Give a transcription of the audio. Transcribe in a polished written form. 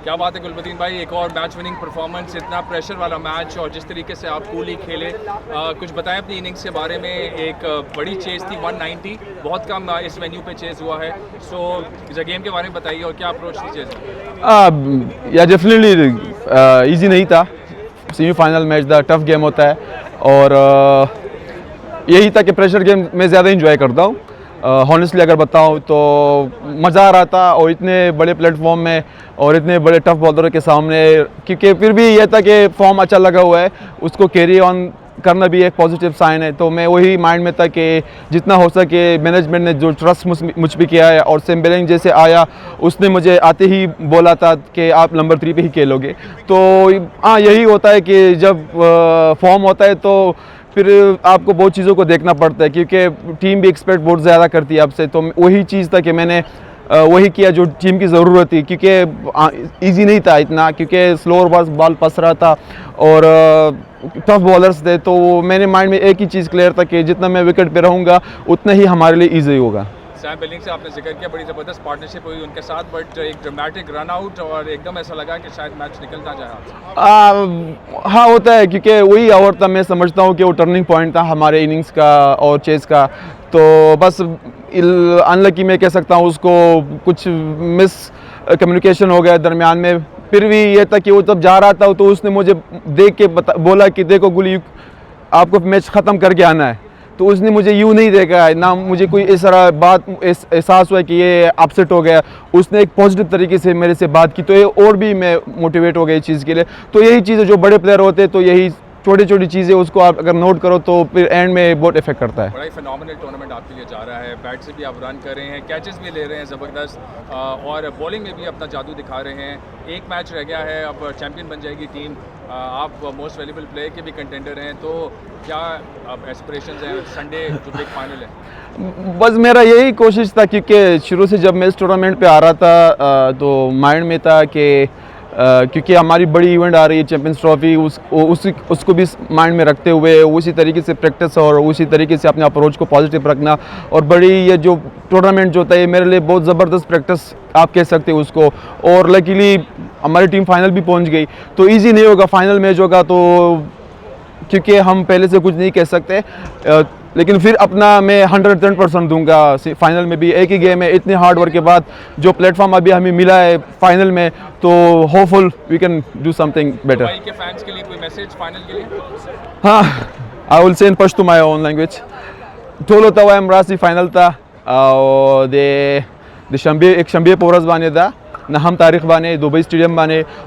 क्या बात है गुलबदीन भाई, एक और मैच विनिंग परफॉर्मेंस, इतना प्रेशर वाला मैच और जिस तरीके से आप कूली खेले, कुछ बताएं अपनी इनिंग्स के बारे में। एक बड़ी चेज थी 190, बहुत कम इस वेन्यू पे चेज हुआ है, सो इस गेम के बारे में बताइए और क्या अप्रोच थी चेज में। या डेफिनेटली इजी नहीं था, सेमीफाइनल मैच था, टफ गेम होता है और यही था कि प्रेशर गेम मैं ज़्यादा इंजॉय करता हूँ। हॉनेस्टली अगर बताऊँ तो मज़ा आ रहा था और इतने बड़े प्लेटफॉर्म में और इतने बड़े टफ बॉलरों के सामने, क्योंकि फिर भी ये था कि फॉर्म अच्छा लगा हुआ है, उसको कैरी ऑन करना भी एक पॉजिटिव साइन है। तो मैं वही माइंड में था कि जितना हो सके मैनेजमेंट ने जो ट्रस्ट मुझ पे किया है, और सेम बेलिंग जैसे आया उसने मुझे आते ही बोला था कि आप नंबर 3 पे ही खेलोगे। तो हाँ, यही होता है कि जब फॉर्म होता है तो फिर आपको बहुत चीज़ों को देखना पड़ता है, क्योंकि टीम भी एक्सपेक्ट बहुत ज़्यादा करती है आपसे। तो वही चीज़ था कि मैंने वही किया जो टीम की ज़रूरत थी, क्योंकि इजी नहीं था इतना, क्योंकि स्लोअर बॉल फंस रहा था और टफ बॉलर्स थे। तो मैंने माइंड में एक ही चीज़ क्लियर था कि जितना मैं विकेट पे रहूँगा उतना ही हमारे लिए ईजी होगा। सैम बिलिंग से आपने जिक्र किया, बड़ी ज़बरदस्त पार्टनरशिप हुई उनके साथ, बट एक ड्रामेटिक रन आउट और एकदम ऐसा लगा कि शायद मैच निकल ना जाए। हाँ, होता है, क्योंकि वही ओवर था, मैं समझता हूँ कि वो टर्निंग पॉइंट था हमारे इनिंग्स का और चेस का। तो बस अनलकी मैं कह सकता हूँ उसको, कुछ मिस कम्युनिकेशन हो गया दरमियान में। फिर भी ये था कि वो जब जा रहा था तो उसने मुझे देख के बोला कि देखो गुली, आपको मैच ख़त्म करके आना है। तो उसने मुझे यूँ नहीं देखा है, ना मुझे कोई इस तरह बात एहसास हुआ कि ये अपसेट हो गया। उसने एक पॉजिटिव तरीके से मेरे से बात की, तो ये और भी मैं मोटिवेट हो गया इस चीज़ के लिए। तो यही चीज़ है, जो बड़े प्लेयर होते हैं तो यही छोटी छोटी चीज़ें उसको आप अगर नोट करो तो फिर एंड में बहुत इफेक्ट करता है। बड़ा ही फिनोमिनल टूर्नामेंट आपके लिए जा रहा है, बैट से भी आप रन कर रहे हैं, कैचेस भी ले रहे हैं ज़बरदस्त, और बॉलिंग में भी अपना जादू दिखा रहे हैं। एक मैच रह गया है, अब चैंपियन बन जाएगी टीम, आप मोस्ट वैल्यूबल प्लेयर के भी कंटेंडर हैं, तो क्या अब एस्पिरेशंस हैं संडे जो बिग फाइनल है? बस मेरा यही कोशिश था, क्योंकि शुरू से जब मैं इस टूर्नामेंट पे आ रहा था तो माइंड में था कि क्योंकि हमारी बड़ी इवेंट आ रही है चैंपियंस ट्रॉफी, उसको भी माइंड में रखते हुए उसी तरीके से प्रैक्टिस और उसी तरीके से अपने अप्रोच को पॉजिटिव रखना। और बड़ी ये जो टूर्नामेंट जो होता है मेरे लिए बहुत ज़बरदस्त प्रैक्टिस आप कह सकते हो उसको। और लकीली हमारी टीम फाइनल भी पहुंच गई। तो इजी नहीं होगा फाइनल मैच होगा, तो क्योंकि हम पहले से कुछ नहीं कह सकते, लेकिन फिर अपना मैं 110% दूंगा। फाइनल में भी एक ही गेम है, इतने हार्ड वर्क के बाद जो प्लेटफॉर्म अभी हमें मिला है फाइनल में, तो hopeful we can do something better. Dubai के फैंस के लिए कोई मैसेज फाइनल के लिए? हाँ, I will say in Pashto my own language. Tolo tawa merasi final ta de shambie poras bane da na ham tarikh bane Dubai stadium bane